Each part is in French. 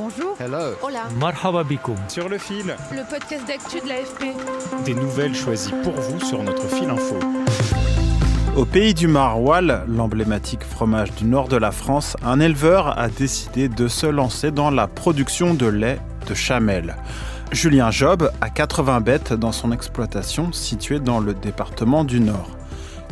Bonjour. Hello. Hola. Marhaba bikoum. Sur le fil. Le podcast d'actu de l'AFP. Des nouvelles choisies pour vous sur notre fil info. Au pays du Maroilles, l'emblématique fromage du nord de la France, un éleveur a décidé de se lancer dans la production de lait de Chamel. Julien Job a 80 bêtes dans son exploitation située dans le département du Nord.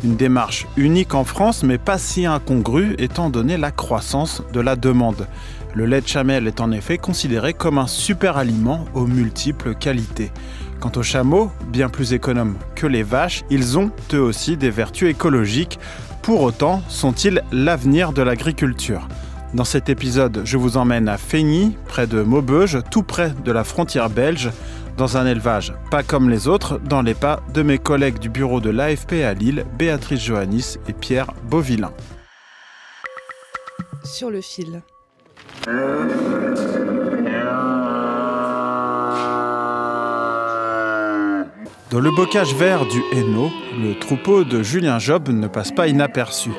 Une démarche unique en France, mais pas si incongrue étant donné la croissance de la demande. Le lait de Chamel est en effet considéré comme un super aliment aux multiples qualités. Quant aux chameaux, bien plus économes que les vaches, ils ont eux aussi des vertus écologiques. Pour autant, sont-ils l'avenir de l'agriculture ? Dans cet épisode, je vous emmène à Feigny, près de Maubeuge, tout près de la frontière belge, dans un élevage pas comme les autres, dans les pas de mes collègues du bureau de l'AFP à Lille, Béatrice Johannis et Pierre Beauvillain. Sur le fil. Dans le bocage vert du Hainaut, le troupeau de Julien Job ne passe pas inaperçu.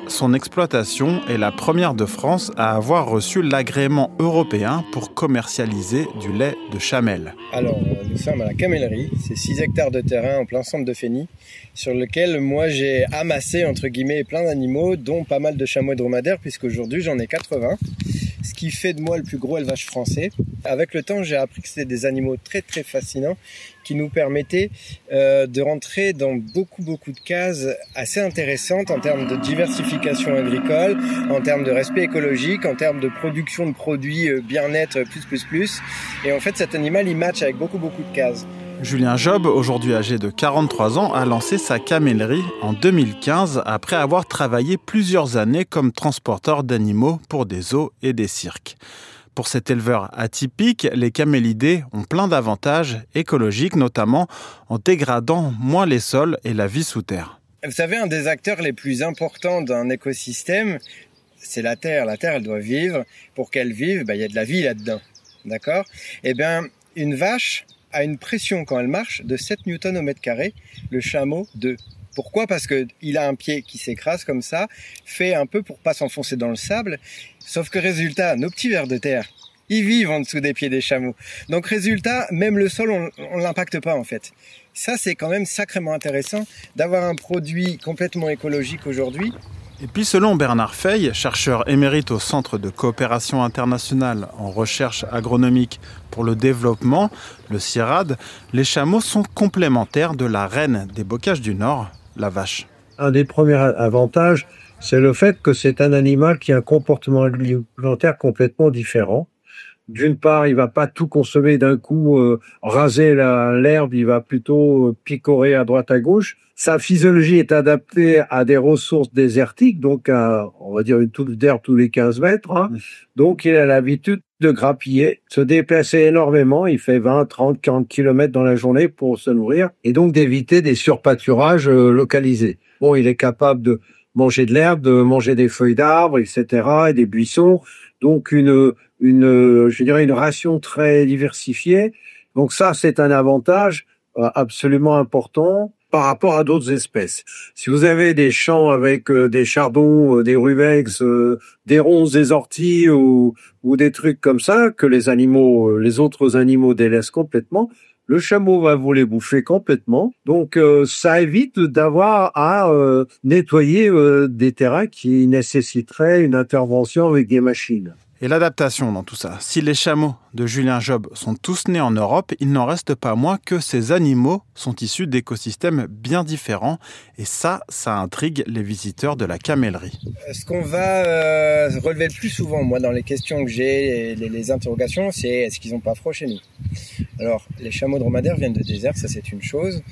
Son exploitation est la première de France à avoir reçu l'agrément européen pour commercialiser du lait de Chamel. Alors, nous sommes à la Camellerie, c'est 6 hectares de terrain en plein centre de Feigny, sur lequel moi j'ai amassé, entre guillemets, plein d'animaux, dont pas mal de chameaux et dromadaires, puisqu'aujourd'hui j'en ai 80, ce qui fait de moi le plus gros élevage français. Avec le temps, j'ai appris que c'était des animaux très très fascinants, qui nous permettaient de rentrer dans beaucoup de cases assez intéressantes en termes de diversification agricole, en termes de respect écologique, en termes de production de produits bien-être plus. Et en fait, cet animal, il match avec beaucoup de cases. Julien Job, aujourd'hui âgé de 43 ans, a lancé sa camellerie en 2015 après avoir travaillé plusieurs années comme transporteur d'animaux pour des zoos et des cirques. Pour cet éleveur atypique, les camélidés ont plein d'avantages écologiques, notamment en dégradant moins les sols et la vie sous terre. Vous savez, un des acteurs les plus importants d'un écosystème, c'est la terre. La terre, elle doit vivre. Pour qu'elle vive, il y a de la vie là-dedans. D'accord ? Eh bien, une vache a une pression quand elle marche de 7 newtons au mètre carré, le chameau 2. Pourquoi ? Parce qu'il a un pied qui s'écrase comme ça, fait un peu pour pas s'enfoncer dans le sable. Sauf que résultat, nos petits vers de terre, ils vivent en dessous des pieds des chameaux. Donc résultat, même le sol, on l'impacte pas en fait. Ça, c'est quand même sacrément intéressant d'avoir un produit complètement écologique aujourd'hui. Et puis selon Bernard Fey, chercheur émérite au Centre de coopération internationale en recherche agronomique pour le développement, le CIRAD, les chameaux sont complémentaires de la reine des bocages du Nord, la vache. Un des premiers avantages, c'est le fait que c'est un animal qui a un comportement alimentaire complètement différent. D'une part, il va pas tout consommer d'un coup, raser l'herbe, il va plutôt picorer à droite à gauche. Sa physiologie est adaptée à des ressources désertiques, donc on va dire une touffe d'herbe tous les 15 mètres. Hein. Donc il a l'habitude de grappiller, se déplacer énormément, il fait 20, 30, 40 kilomètres dans la journée pour se nourrir, et donc d'éviter des surpâturages localisés. Bon, il est capable de manger de l'herbe, de manger des feuilles d'arbres, etc., et des buissons. Donc je dirais une ration très diversifiée. Donc ça, c'est un avantage absolument important par rapport à d'autres espèces. Si vous avez des champs avec des chardons, des ruvex, des ronces, des orties ou des trucs comme ça que les autres animaux délaissent complètement, le chameau va vous les bouffer complètement. Donc ça évite d'avoir à nettoyer des terrains qui nécessiteraient une intervention avec des machines. Et l'adaptation dans tout ça. Si les chameaux de Julien Job sont tous nés en Europe, il n'en reste pas moins que ces animaux sont issus d'écosystèmes bien différents. Et ça intrigue les visiteurs de la camellerie. Ce qu'on va relever le plus souvent, moi, dans les questions que j'ai, les interrogations, c'est est-ce qu'ils n'ont pas froid chez nous ? Alors, les chameaux dromadaires viennent de désert, ça c'est une chose.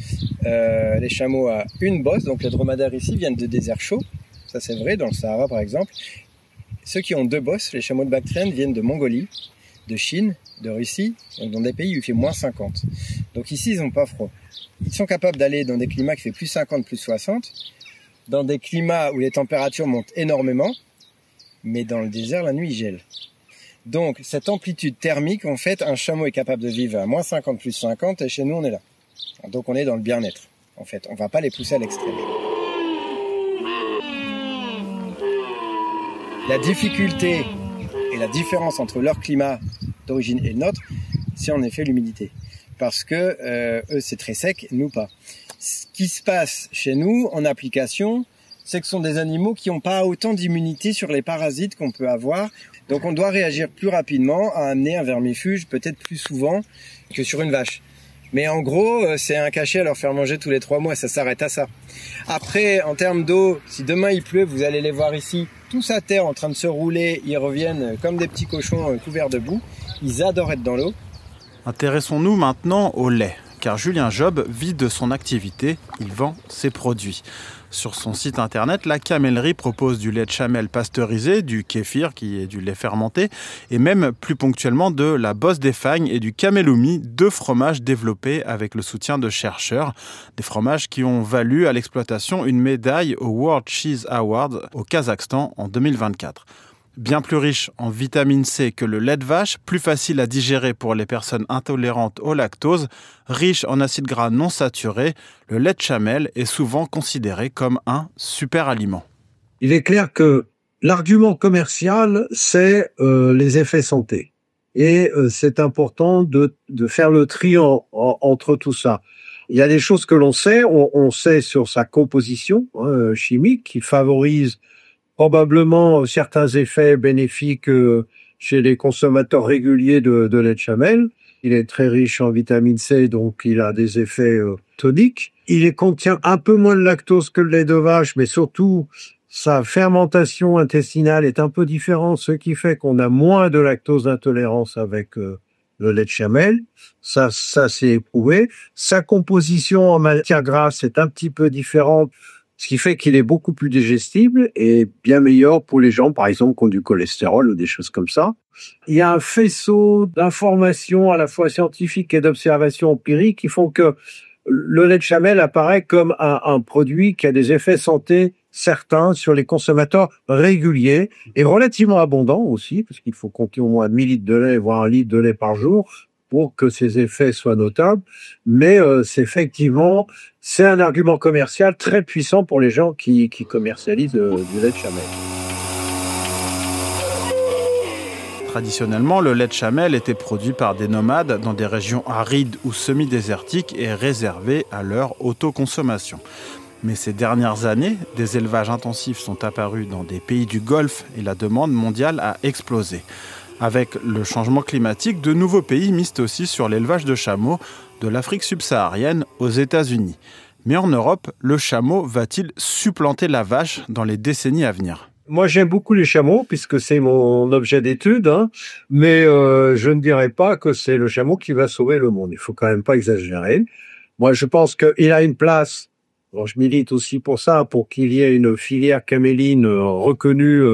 Les chameaux à une bosse, donc les dromadaires ici, viennent de désert chaud. Ça c'est vrai, dans le Sahara par exemple. Ceux qui ont 2 bosses, les chameaux de Bactriane, viennent de Mongolie, de Chine, de Russie, donc dans des pays où il fait moins 50. Donc ici, ils n'ont pas froid. Ils sont capables d'aller dans des climats qui fait plus 50, plus 60, dans des climats où les températures montent énormément, mais dans le désert, la nuit, il gèle. Donc, cette amplitude thermique, en fait, un chameau est capable de vivre à moins 50, plus 50, et chez nous, on est là. Donc, on est dans le bien-être, en fait. On ne va pas les pousser à l'extrême. La difficulté et la différence entre leur climat d'origine et le nôtre, c'est en effet l'humidité. Parce que eux, c'est très sec, nous pas. Ce qui se passe chez nous, en application, c'est que ce sont des animaux qui n'ont pas autant d'immunité sur les parasites qu'on peut avoir. Donc on doit réagir plus rapidement à amener un vermifuge, peut-être plus souvent que sur une vache. Mais en gros, c'est un cachet à leur faire manger tous les 3 mois, ça s'arrête à ça. Après, en termes d'eau, si demain il pleut, vous allez les voir ici, tous à terre en train de se rouler, ils reviennent comme des petits cochons couverts de boue. Ils adorent être dans l'eau. Intéressons-nous maintenant au lait, car Julien Job vit de son activité, il vend ses produits. Sur son site internet, la Camellerie propose du lait de chamelle pasteurisé, du kéfir qui est du lait fermenté, et même plus ponctuellement de la bosse des fagnes et du cameloumi, 2 fromages développés avec le soutien de chercheurs. Des fromages qui ont valu à l'exploitation une médaille au World Cheese Award au Kazakhstan en 2024. Bien plus riche en vitamine C que le lait de vache, plus facile à digérer pour les personnes intolérantes au lactose, riche en acides gras non saturés, le lait de chamelle est souvent considéré comme un super aliment. Il est clair que l'argument commercial, c'est les effets santé. Et c'est important de faire le tri entre tout ça. Il y a des choses que l'on sait, on sait sur sa composition chimique qui favorise probablement certains effets bénéfiques chez les consommateurs réguliers de lait de chamelle. Il est très riche en vitamine C, donc il a des effets toniques. Il contient un peu moins de lactose que le lait de vache, mais surtout, sa fermentation intestinale est un peu différente, ce qui fait qu'on a moins de lactose d'intolérance avec le lait de chamelle. Ça c'est éprouvé. Sa composition en matière grasse est un petit peu différente, ce qui fait qu'il est beaucoup plus digestible et bien meilleur pour les gens, par exemple, qui ont du cholestérol ou des choses comme ça. Il y a un faisceau d'informations à la fois scientifiques et d'observations empiriques qui font que le lait de chamelle apparaît comme un produit qui a des effets santé certains sur les consommateurs réguliers et relativement abondants aussi, parce qu'il faut compter au moins 1000 litres de lait, voire 1 litre de lait par jour, pour que ces effets soient notables. Mais c'est effectivement, c'est un argument commercial très puissant pour les gens qui commercialisent du lait de chamelle. Traditionnellement, le lait de chamelle était produit par des nomades dans des régions arides ou semi-désertiques et réservé à leur autoconsommation. Mais ces dernières années, des élevages intensifs sont apparus dans des pays du Golfe et la demande mondiale a explosé. Avec le changement climatique, de nouveaux pays misent aussi sur l'élevage de chameaux, de l'Afrique subsaharienne aux États-Unis. Mais en Europe, le chameau va-t-il supplanter la vache dans les décennies à venir ? Moi, j'aime beaucoup les chameaux, puisque c'est mon objet d'étude, mais je ne dirais pas que c'est le chameau qui va sauver le monde. Il faut quand même pas exagérer. Moi, je pense qu'il a une place. Bon, je milite aussi pour ça, pour qu'il y ait une filière caméline reconnue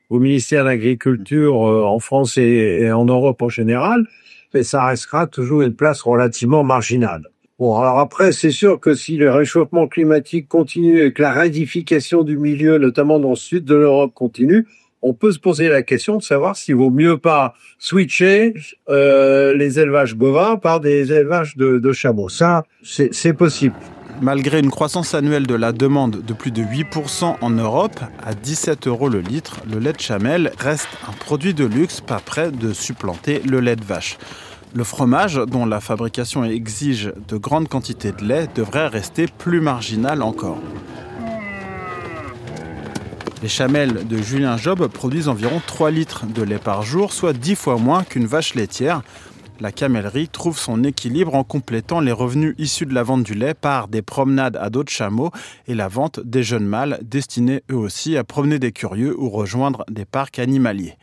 au ministère de l'Agriculture en France et en Europe en général, mais ça restera toujours une place relativement marginale. Bon, alors après, c'est sûr que si le réchauffement climatique continue et que la radification du milieu, notamment dans le sud de l'Europe, continue, on peut se poser la question de savoir s'il vaut mieux pas switcher les élevages bovins par des élevages de chameaux. Ça, c'est possible. Malgré une croissance annuelle de la demande de plus de 8% en Europe, à 17 € le litre, le lait de chamelle reste un produit de luxe pas prêt de supplanter le lait de vache. Le fromage, dont la fabrication exige de grandes quantités de lait, devrait rester plus marginal encore. Les chamelles de Julien Job produisent environ 3 litres de lait par jour, soit 10 fois moins qu'une vache laitière. La camellerie trouve son équilibre en complétant les revenus issus de la vente du lait par des promenades à dos de chameaux et la vente des jeunes mâles destinés eux aussi à promener des curieux ou rejoindre des parcs animaliers.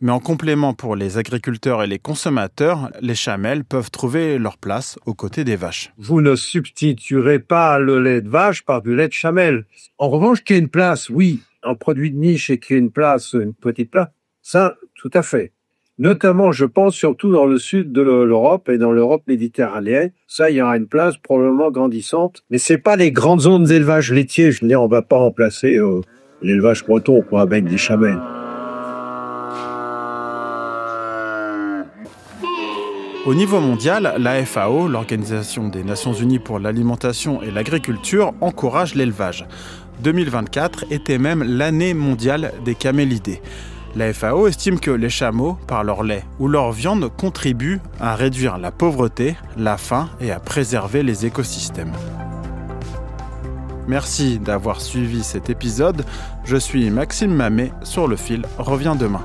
Mais en complément pour les agriculteurs et les consommateurs, les chamelles peuvent trouver leur place aux côtés des vaches. Vous ne substituerez pas le lait de vache par du lait de chamelle. En revanche, qu'il y ait une place, oui, un produit de niche et qu'il y ait une place, une petite place, ça, tout à fait. Notamment, je pense, surtout dans le sud de l'Europe et dans l'Europe méditerranéenne. Ça, il y aura une place probablement grandissante. Mais c'est pas les grandes zones d'élevage laitier. Je veux dire, on va pas remplacer l'élevage breton, quoi, avec des chamelles. Au niveau mondial, la FAO, l'Organisation des Nations Unies pour l'alimentation et l'agriculture, encourage l'élevage. 2024 était même l'année mondiale des camélidés. La FAO estime que les chameaux, par leur lait ou leur viande, contribuent à réduire la pauvreté, la faim et à préserver les écosystèmes. Merci d'avoir suivi cet épisode. Je suis Maxime Mamet, Sur le fil revient demain.